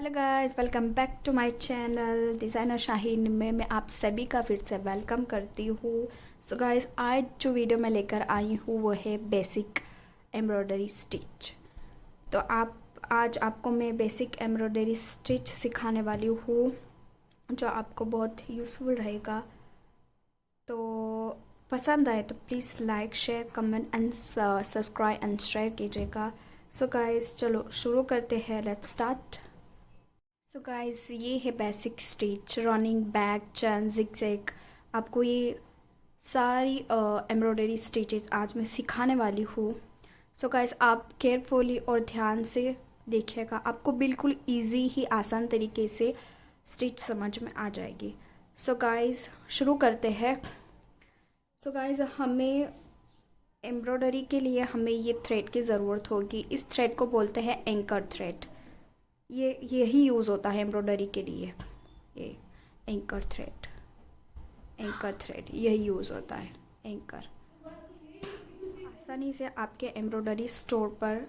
Hello guys, welcome back to my channel designer Shaheen में मैं आप सभी का फिर से वेलकम करती हूँ। सो गाइस, आज जो वीडियो मैं लेकर आई हूँ वो है बेसिक एम्ब्रॉयडरी स्टिच। तो आज आपको मैं बेसिक एम्ब्रॉयडरी स्टिच सिखाने वाली हूँ जो आपको बहुत यूज़फुल रहेगा। तो पसंद आए तो please like, share, comment and subscribe and share कीजिएगा। सो गाइस, चलो शुरू करते हैं। Let's start. सो गाइस, ये है बेसिक स्टिच, रनिंग, बैक, चैन, जिगजैग। आपको ये सारी एम्ब्रॉयडरी स्टिचेस आज मैं सिखाने वाली हूँ। सो गाइस, आप केयरफुली और ध्यान से देखिएगा, आपको बिल्कुल इजी ही आसान तरीके से स्टिच समझ में आ जाएगी। सो गाइस, शुरू करते हैं। सो गाइस, हमें एम्ब्रॉयडरी के लिए हमें ये थ्रेड की ज़रूरत होगी। इस थ्रेड को बोलते हैं एंकर थ्रेड। ये यही यूज़ होता है एम्ब्रॉयडरी के लिए। ये एंकर थ्रेड यही यूज़ होता है। एंकर आसानी से आपके एम्ब्रॉयडरी स्टोर पर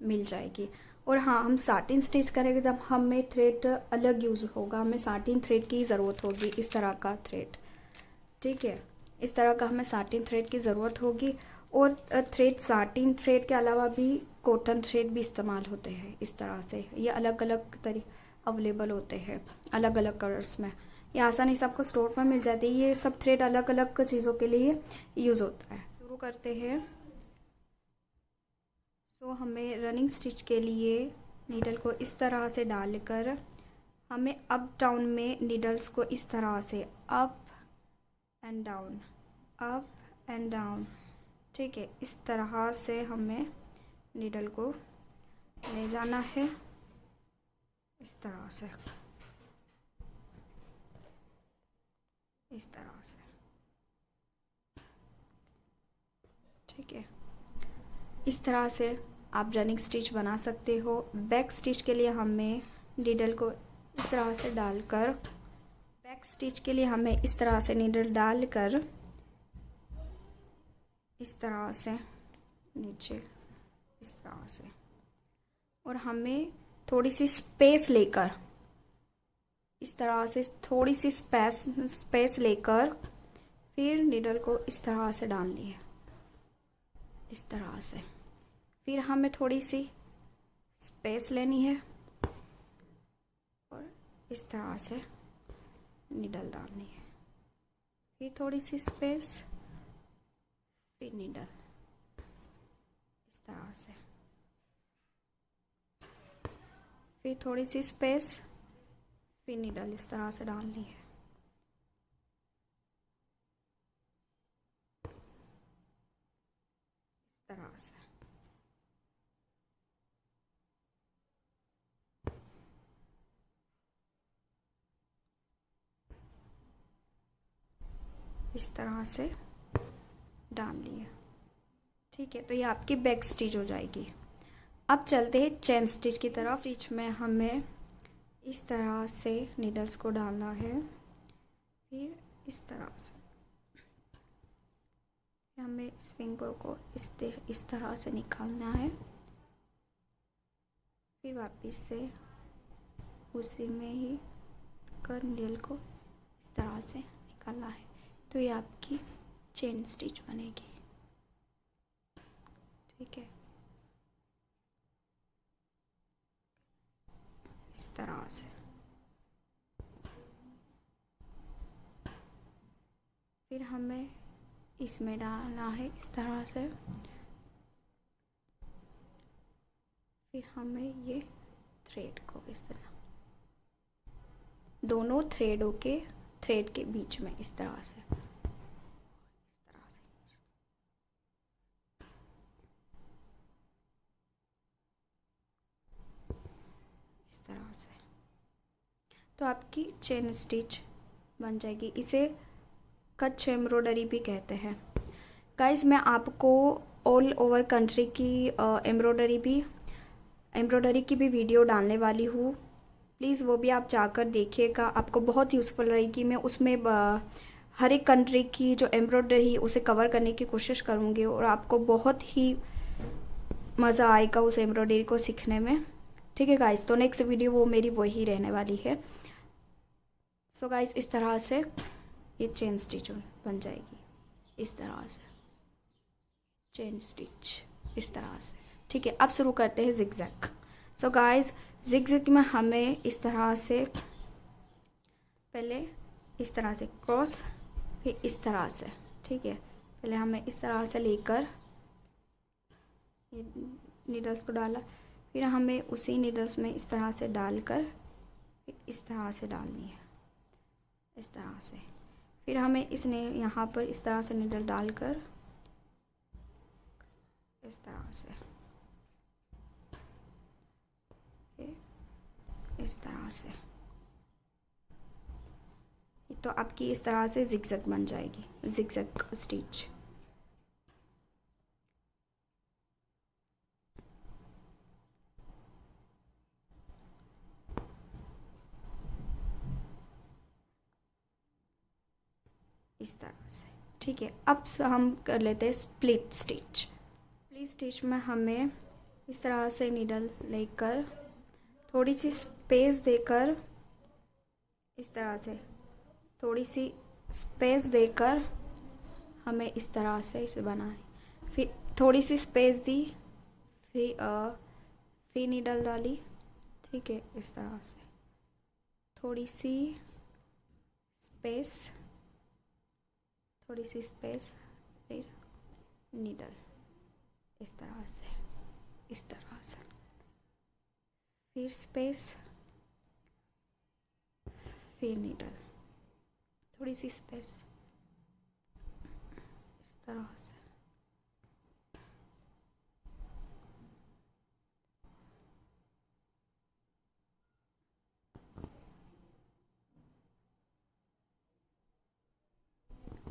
मिल जाएगी। और हाँ, हम साटिन स्टिच करेंगे जब हमें थ्रेड अलग यूज़ होगा, हमें साटिन थ्रेड की ज़रूरत होगी। इस तरह का थ्रेड, ठीक है, इस तरह का हमें साटिन थ्रेड की ज़रूरत होगी। और थ्रेड, साटिन थ्रेड के अलावा भी कॉटन थ्रेड भी इस्तेमाल होते हैं। इस तरह से ये अलग अलग अवेलेबल होते हैं, अलग अलग कलर्स में। ये आसानी से आपको स्टोर पर मिल जाती है। ये सब थ्रेड अलग अलग चीज़ों के लिए यूज़ होता है। शुरू करते हैं। सो हमें रनिंग स्टिच के लिए नीडल को इस तरह से डालकर हमें अप डाउन में नीडल्स को इस तरह से up and down, up and down, ठीक है, इस तरह से हमें नीडल को ले जाना है। इस तरह से, इस तरह से, ठीक है। इस तरह से आप रनिंग स्टिच बना सकते हो। बैक स्टिच के लिए हमें नीडल को इस तरह से डालकर, बैक स्टिच के लिए हमें इस तरह से नीडल डालकर इस तरह से नीचे, इस तरह से, और हमें थोड़ी सी स्पेस लेकर, इस तरह से थोड़ी सी स्पेस लेकर फिर नीडल को इस तरह से डालनी है। इस तरह से फिर हमें थोड़ी सी स्पेस लेनी है और इस तरह से नीडल डालनी है। फिर थोड़ी सी स्पेस, फिर नीडल, इस तरह से, फिर थोड़ी सी स्पेस, फिर नीडल इस तरह से डालनी है। इस तरह से, इस तरह से डाल लिया, ठीक है। तो ये आपकी बैक स्टिच हो जाएगी। अब चलते हैं चेन स्टिच की तरफ। स्टिच में हमें इस तरह से नीडल्स को डालना है, फिर इस तरह से हमें इस फिंगर को इस तरह से निकालना है, फिर वापस से उसी में ही कर नीडल को इस तरह से निकालना है। तो ये आपकी चेन स्टिच बनेगी, ठीक है, इस तरह से। फिर हमें इसमें डालना है इस तरह से, फिर हमें ये थ्रेड को इस तरह, दोनों थ्रेड के बीच में इस तरह से, इस तरह से, तो आपकी चेन स्टिच बन जाएगी। इसे कच्छ एम्ब्रॉयडरी भी कहते हैं। गाइस, मैं आपको ऑल ओवर कंट्री की एम्ब्रॉयडरी की भी वीडियो डालने वाली हूँ। प्लीज़ वो भी आप जाकर देखिएगा, आपको बहुत यूज़फुल रहेगी। मैं उसमें हर एक कंट्री की जो एम्ब्रॉयडरी उसे कवर करने की कोशिश करूँगी और आपको बहुत ही मज़ा आएगा उस एम्ब्रॉयडरी को सीखने में, ठीक है गाइस। तो नेक्स्ट वीडियो वो मेरी वही रहने वाली है। सो गाइस इस तरह से ये चेन स्टिच बन जाएगी, इस तरह से चेन स्टिच इस तरह से। ठीक है, अब शुरू करते हैं जिगजैग। सो गाइस जिगजैग में हमें इस तरह से पहले इस तरह से क्रॉस, फिर इस तरह से। ठीक है, पहले हमें इस तरह से लेकर नीडल्स को डाला, फिर हमें उसी नीडल्स में इस तरह से डालकर फिर इस तरह से डालनी है, इस तरह से। फिर हमें इसने यहाँ पर इस तरह से नीडल डालकर इस तरह से, इस तरह से। तो आपकी इस तरह से जिगजैग बन जाएगी, जिगजैग स्टिच। इस तरह से। ठीक है, अब हम कर लेते हैं स्प्लिट स्टिच। स्प्लिट स्टिच में हमें इस तरह से नीडल लेकर थोड़ी सी स्पेस देकर, इस तरह से थोड़ी सी स्पेस देकर हमें इस तरह से इसे बनाए। फिर थोड़ी सी स्पेस दी, फिर नीडल डाली। ठीक है, इस तरह से थोड़ी सी स्पेस, थोड़ी सी स्पेस, फिर नीडल इस तरह से, इस तरह से, फिर स्पेस, फिर नीडल, थोड़ी सी स्पेस, इस तरह से।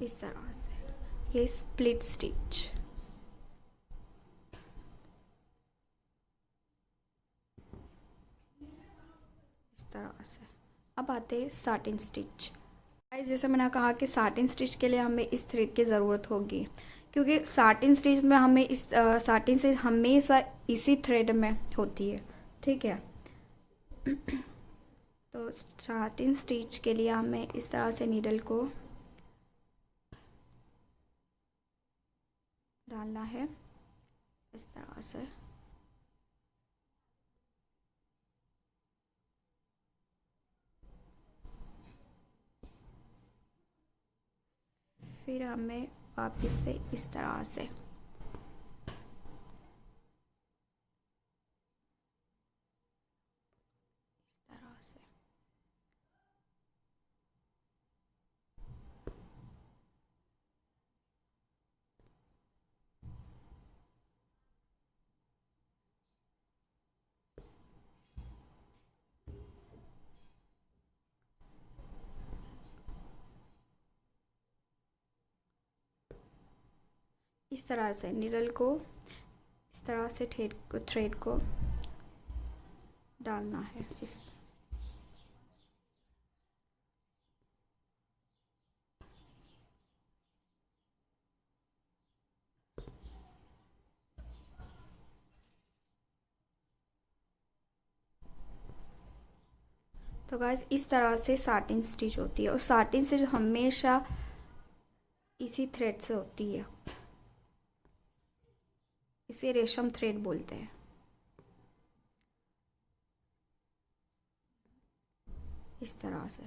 इस तरह से ये स्प्लिट स्टिच। इस तरह से। अब आते हैं साटिन स्टिच। जैसे मैंने कहा कि साटिन स्टिच के लिए हमें इस थ्रेड की ज़रूरत होगी, क्योंकि साटिन स्टिच में हमें इस साटिन स्टिच हमेशा इसी थ्रेड में होती है। ठीक है, तो साटिन स्टिच के लिए हमें इस तरह से नीडल को डालना है, इस तरह से। फिर हमें वापस से इस तरह से, इस तरह से नीडल को इस तरह से थ्रेड को डालना है। तो गाइस इस तरह से साटिन स्टिच होती है, और साटिन स्टिच हमेशा इसी थ्रेड से होती है, इसे रेशम थ्रेड बोलते हैं। इस तरह से।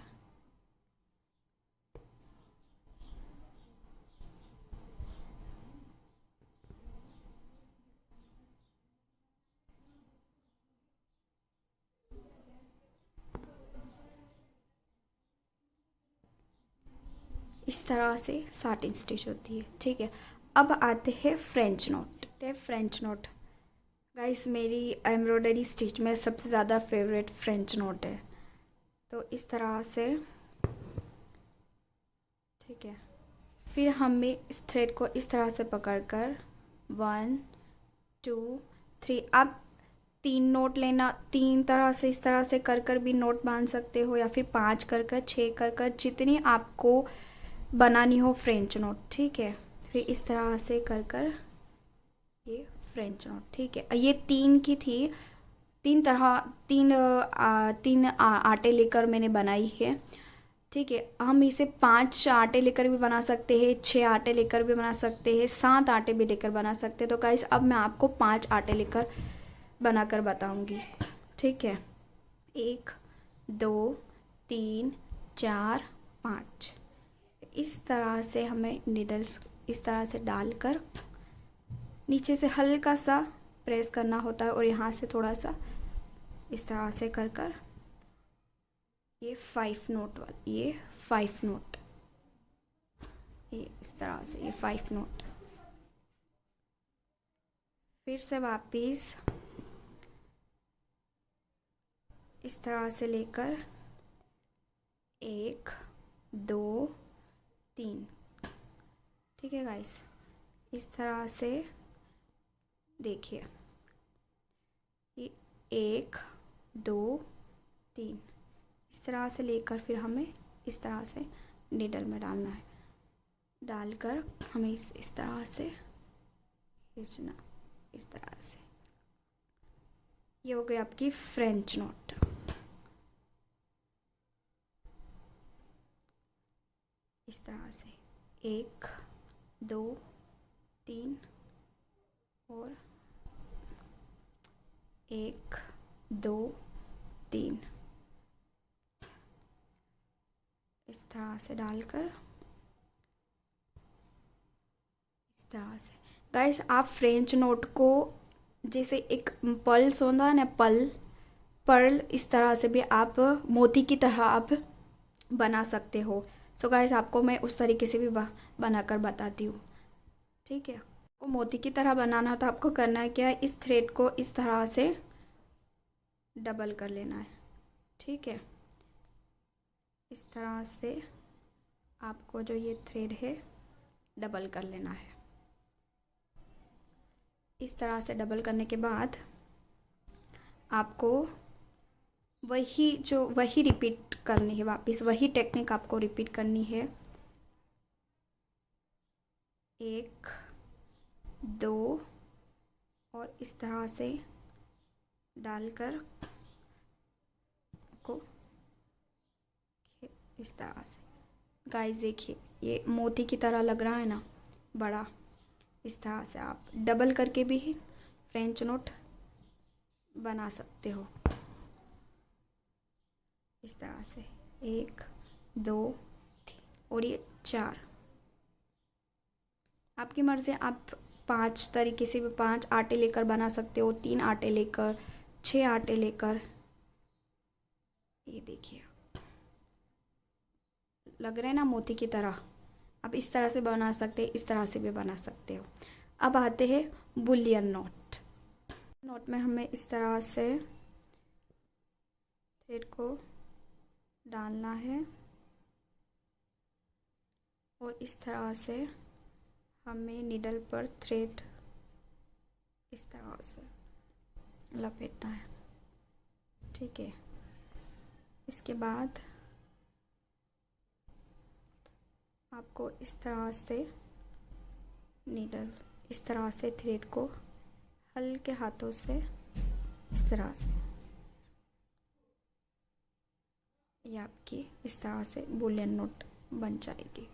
इस तरह से साटिन स्टिच होती है। ठीक है, अब आते हैं French note. French note guys मेरी एम्ब्रॉयडरी स्टिच में सबसे ज़्यादा फेवरेट फ्रेंच नोट है। तो इस तरह से, ठीक है, फिर हमें इस थ्रेड को इस तरह से पकड़कर 1 2 3, आप 3 नोट लेना, 3 तरह से इस तरह से कर भी नोट बांध सकते हो, या फिर 5 कर 6 कर जितनी आपको बनानी हो फ्रेंच नोट। ठीक है, फिर इस तरह से कर ये फ्रेंच नोट। ठीक है, ये 3 की थी, तीन आटे लेकर मैंने बनाई है। ठीक है, हम इसे 5 आटे लेकर भी बना सकते हैं, 6 आटे लेकर भी बना सकते हैं, 7 आटे भी लेकर बना सकते हैं। तो गाइस अब मैं आपको 5 आटे लेकर बनाकर बताऊंगी। ठीक है, 1 2 3 4 5। इस तरह से हमें नीडल्स इस तरह से डालकर नीचे से हल्का सा प्रेस करना होता है और यहाँ से थोड़ा सा इस तरह से कर कर ये 5 नोट वाला, ये 5 नोट, ये इस तरह से ये 5 नोट। फिर से वापिस इस तरह से लेकर 1 2 3। ठीक है गाइस, इस तरह से देखिए, ये 1 2 3 इस तरह से लेकर फिर हमें इस तरह से नीडल में डालना है। डालकर हमें इस तरह से खींचना, इस तरह से। ये हो गई आपकी फ्रेंच नोट। इस तरह से 1 2 3 और 1 2 3 इस तरह से डालकर इस तरह से। गाइस आप फ्रेंच नोट को जैसे एक पल्स होता है ना, पर्ल, इस तरह से भी आप मोती की तरह आप बना सकते हो। सो गाइस आपको मैं उस तरीके से भी बनाकर बताती हूँ। ठीक है, आपको मोती की तरह बनाना हो तो आपको करना है क्या है, इस थ्रेड को इस तरह से डबल कर लेना है। ठीक है, इस तरह से आपको जो ये थ्रेड है डबल कर लेना है। इस तरह से डबल करने के बाद आपको वही रिपीट करनी है, वापस वही टेक्निक आपको रिपीट करनी है। 1 2 और इस तरह से डालकर को इस तरह से। गाइस देखिए, ये मोती की तरह लग रहा है ना बड़ा। इस तरह से आप डबल करके भी फ्रेंच नोट बना सकते हो। इस तरह से 1 2 3 और ये 4। आपकी मर्ज़ी, आप 5 तरीके से भी 5 आटे लेकर बना सकते हो, 3 आटे लेकर, 6 आटे लेकर। ये देखिए लग रहे हैं ना मोती की तरह। आप इस तरह से बना सकते हैं, इस तरह से भी बना सकते हो। अब आते हैं बुलियन नोट। नोट में हमें इस तरह से थ्रेड को डालना है और इस तरह से हमें नीडल पर थ्रेड इस तरह से लपेटना है। ठीक है, इसके बाद आपको इस तरह से नीडल इस तरह से थ्रेड को हल्के हाथों से इस तरह से, ये आपकी इस तरह से बुलियन नोट बन जाएगी।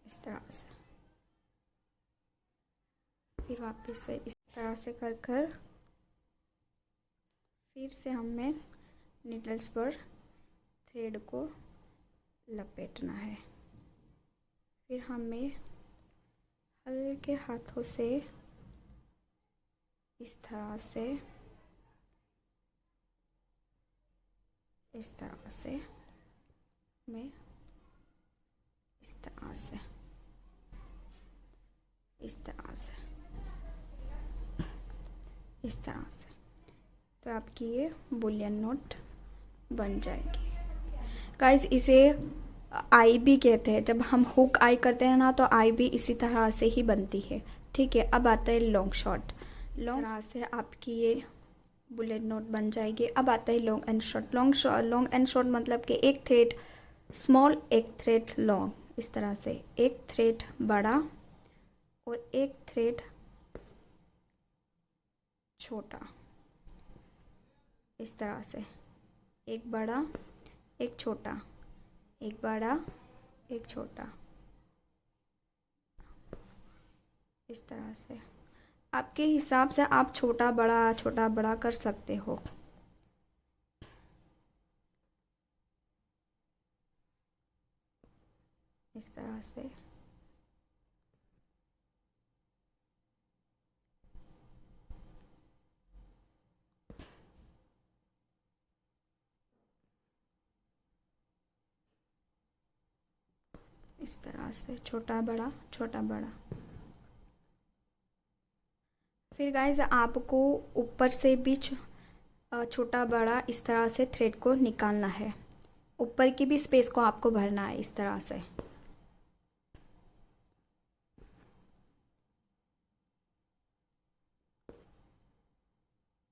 इस तरह से फिर वापस से इस तरह से कर कर फिर से हमें नीडल्स पर थ्रेड को लपेटना है। फिर हमें हल्के हाथों से इस तरह से हमें इस तरह से तो आपकी ये बुलियन नोट बन जाएगी। गाइस इसे आई भी कहते हैं। जब हम हुक आई करते हैं ना तो आई भी इसी तरह से ही बनती है। ठीक है, अब आता है लॉन्ग शॉट। लॉन्ग तरह से आपकी ये बुलियन नोट बन जाएगी। अब आता है long and short. Long and short मतलब कि एक थ्रेड स्मॉल, एक थ्रेड लॉन्ग, इस तरह से एक थ्रेड बड़ा और एक थ्रेड छोटा। इस तरह से, एक बड़ा एक छोटा, एक बड़ा एक छोटा, इस तरह से। आपके हिसाब से आप छोटा बड़ा कर सकते हो। इस तरह से। इस तरह से छोटा बड़ा छोटा बड़ा। फिर गाइज आपको ऊपर से भी छोटा बड़ा इस तरह से थ्रेड को निकालना है। ऊपर की भी स्पेस को आपको भरना है इस तरह से।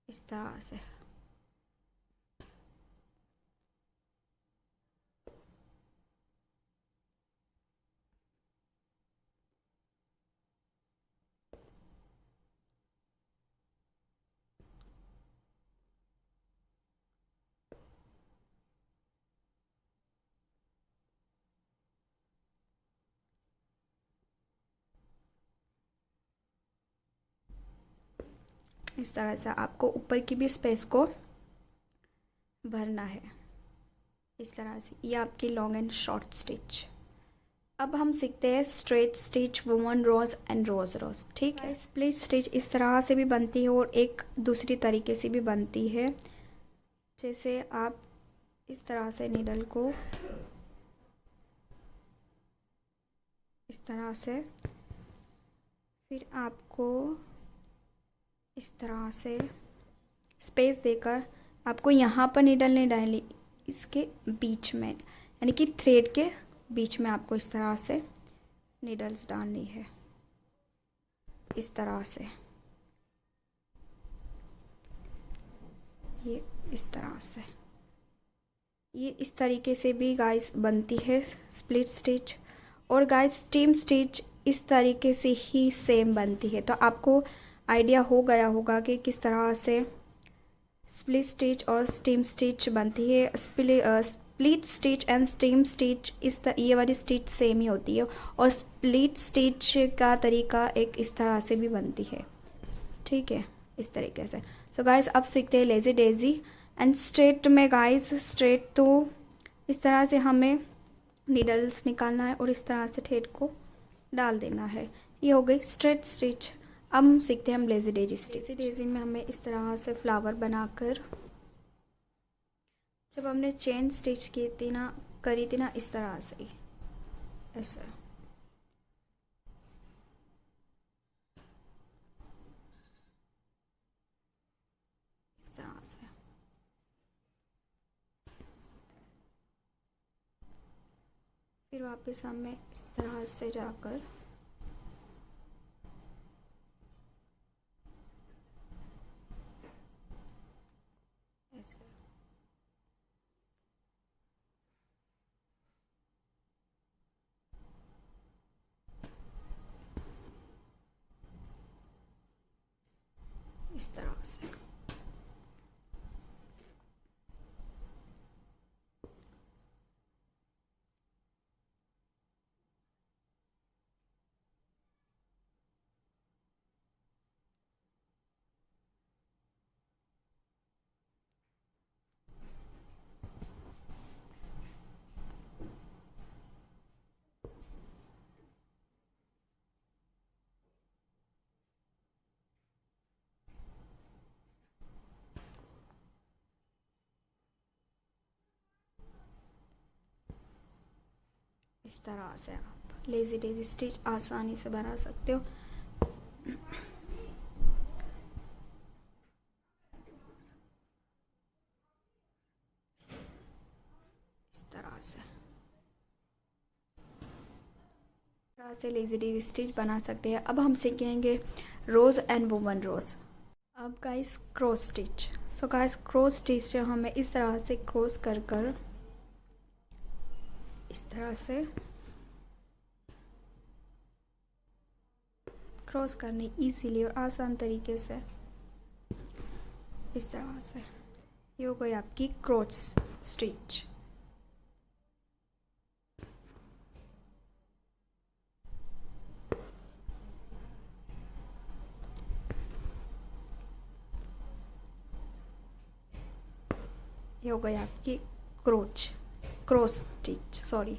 इस तरह से। इस तरह से आपको ऊपर की भी स्पेस को भरना है इस तरह से। ये आपकी लॉन्ग एंड शॉर्ट स्टिच। अब हम सीखते हैं straight stitch, woman rose and rose rose. ठीक है। स्प्लिट स्टिच इस तरह से भी बनती है और एक दूसरी तरीके से भी बनती है। जैसे आप इस तरह से नीडल को इस तरह से, फिर आपको इस तरह से स्पेस देकर आपको यहाँ पर नीडल नहीं डालनी, इसके बीच में, यानी कि थ्रेड के बीच में आपको इस तरह से नीडल्स डालनी है इस तरह से। ये इस तरह से, ये इस तरीके से भी गाइस बनती है स्प्लिट स्टिच। और गाइस स्टीम स्टिच इस तरीके से ही सेम बनती है। तो आपको आइडिया हो गया होगा कि किस तरह से स्प्लिट स्टिच और स्टीम स्टिच बनती है। Split stitch and steam stitch ये वाली स्टिच सेम ही होती है। और स्प्लिट स्टिच का तरीका एक इस तरह से भी बनती है। ठीक है, इस तरीके से। सो गाइस अब सीखते हैं लेजी डेजी एंड स्ट्रेट में। गाइस स्ट्रेट तो इस तरह से हमें नीडल्स निकालना है और इस तरह से थ्रेड को डाल देना है। ये हो गई स्ट्रेट स्टिच। अब हम सीखते हैं हम lazy Daisy stitch. Lazy Daisy में हमें इस तरह से फ्लावर बनाकर, जब हमने चेन स्टिच करी थी ना इस तरह से ही, ऐसा इस तरह से। फिर वापस हमें इस तरह से जाकर ऐसे इस तरह से। इस तरह से आप लेजी डेजी स्टिच आसानी से बना सकते हो। इस तरह से लेजी डेजी स्टिच बना सकते हैं। अब हम सीखेंगे रोज एंड वुमन रोज। अब guys cross stitch. So guys cross stitch से हमें इस तरह से क्रॉस कर कर इस तरह से क्रॉस करने इजीली और आसान तरीके से इस तरह से। ये हो गई आपकी क्रॉस स्टिच। ये हो गई आपकी cross stitch, sorry.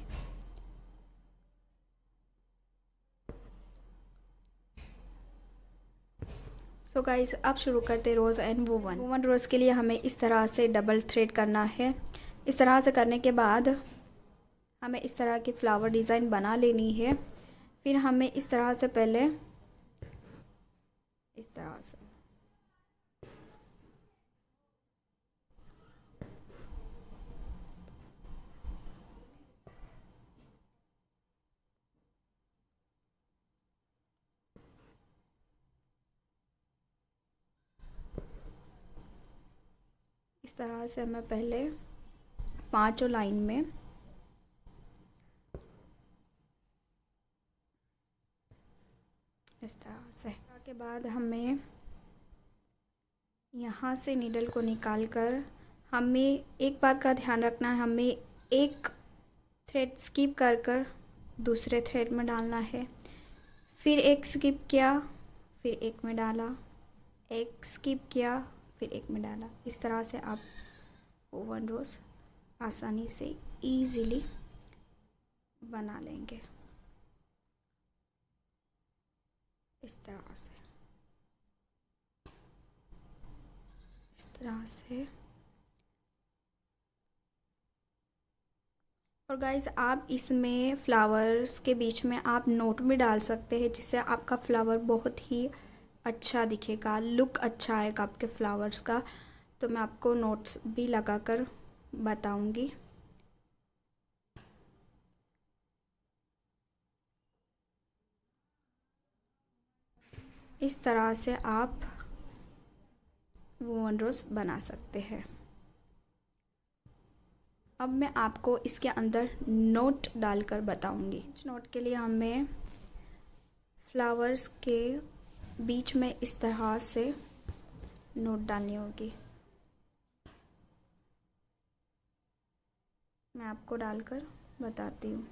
So guys अब शुरू करते रोज़ एंड वूवन रोज़ के लिए हमें इस तरह से डबल थ्रेड करना है। इस तरह से करने के बाद हमें इस तरह की फ्लावर डिज़ाइन बना लेनी है। फिर हमें इस तरह से पहले इस तरह से हमें पहले 5 लाइन में इस तरह से के बाद हमें यहाँ से नीडल को निकाल कर हमें एक बात का ध्यान रखना है, हमें एक थ्रेड स्किप कर दूसरे थ्रेड में डालना है। फिर एक स्किप किया, फिर एक में डाला, एक स्किप किया, फिर एक में डाला। इस तरह से आप वूवन रोज़ आसानी से इजीली बना लेंगे। इस तरह से और गाइस आप इसमें फ्लावर्स के बीच में आप नोट भी डाल सकते हैं, जिससे आपका फ्लावर बहुत ही अच्छा दिखेगा, लुक अच्छा आएगा आपके फ्लावर्स का। तो मैं आपको नोट्स भी लगा कर बताऊंगी। इस तरह से आप वूवन रोज़ बना सकते हैं। अब मैं आपको इसके अंदर नोट डालकर बताऊंगी। नोट के लिए हमें फ्लावर्स के बीच में इस तरह से नोट डालनी होगी। मैं आपको डालकर बताती हूँ।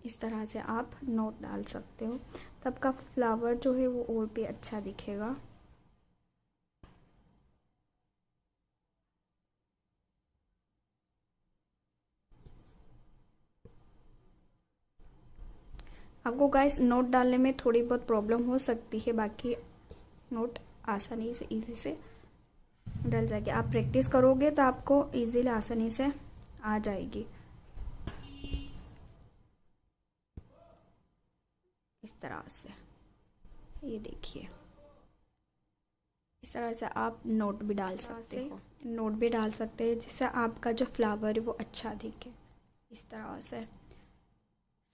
इस तरह से आप नोट डाल सकते हो, तब का फ्लावर जो है वो और भी अच्छा दिखेगा। आपको गाइस नोट डालने में थोड़ी बहुत प्रॉब्लम हो सकती है, बाकी नोट आसानी से इजी से डल जाएगी। आप प्रैक्टिस करोगे तो आपको इजीली आसानी से आ जाएगी। इस तरह से ये देखिए, इस तरह से आप नोट भी डाल सकते हैं, जिससे आपका जो फ्लावर है वो अच्छा दिखे। इस तरह से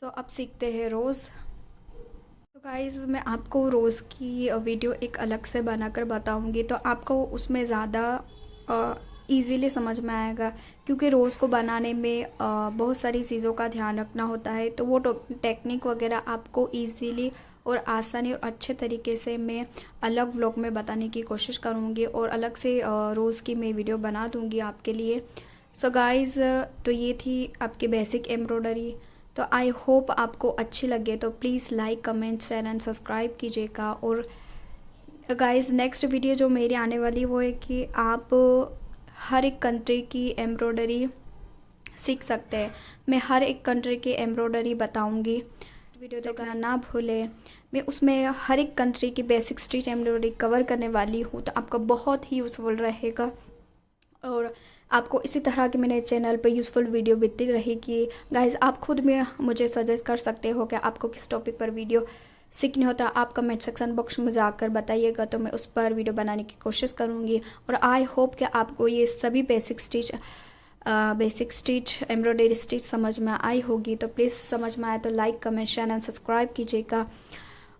तो अब सीखते हैं रोज़। तो गाइस मैं आपको रोज़ की वीडियो एक अलग से बनाकर बताऊंगी, तो आपको उसमें ज़्यादा इजीली समझ में आएगा, क्योंकि रोज़ को बनाने में बहुत सारी चीज़ों का ध्यान रखना होता है। तो वो टेक्निक वगैरह आपको इजीली और आसानी और अच्छे तरीके से मैं अलग व्लॉग में बताने की कोशिश करूँगी, और अलग से रोज़ की मैं वीडियो बना दूँगी आपके लिए। सो गाइज़ तो ये थी आपकी बेसिक एम्ब्रॉयडरी। तो आई होप आपको अच्छी लगे, तो please like comment share and subscribe कीजिएगा। और गाइज़ नेक्स्ट वीडियो जो मेरी आने वाली वो है कि आप हर एक कंट्री की एम्ब्रॉयडरी सीख सकते हैं। मैं हर एक कंट्री की एम्ब्रॉयडरी बताऊंगी, वीडियो देखना ना भूलें। मैं उसमें हर एक कंट्री की बेसिक स्टिच एम्ब्रॉयडरी कवर करने वाली हूँ, तो आपका बहुत ही यूज़फुल रहेगा। और आपको इसी तरह की मेरे चैनल पर यूज़फुल वीडियो मिलती रहेगी। गाइज़ आप खुद में मुझे सजेस्ट कर सकते हो कि आपको किस टॉपिक पर वीडियो सीखनी हो तो आप कमेंट सेक्शन बॉक्स में जाकर बताइएगा, तो मैं उस पर वीडियो बनाने की कोशिश करूँगी। और आई होप कि आपको ये सभी बेसिक स्टिच एम्ब्रॉयडरी स्टिच समझ में आई होगी। तो प्लीज़ समझ में आए तो like comment share and subscribe कीजिएगा।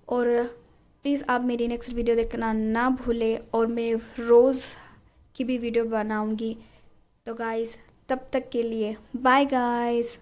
और प्लीज़ आप मेरी नेक्स्ट वीडियो देखना ना भूलें, और मैं रोज़ की भी वीडियो बनाऊंगी। तो गाइस तब तक के लिए बाय गाइस।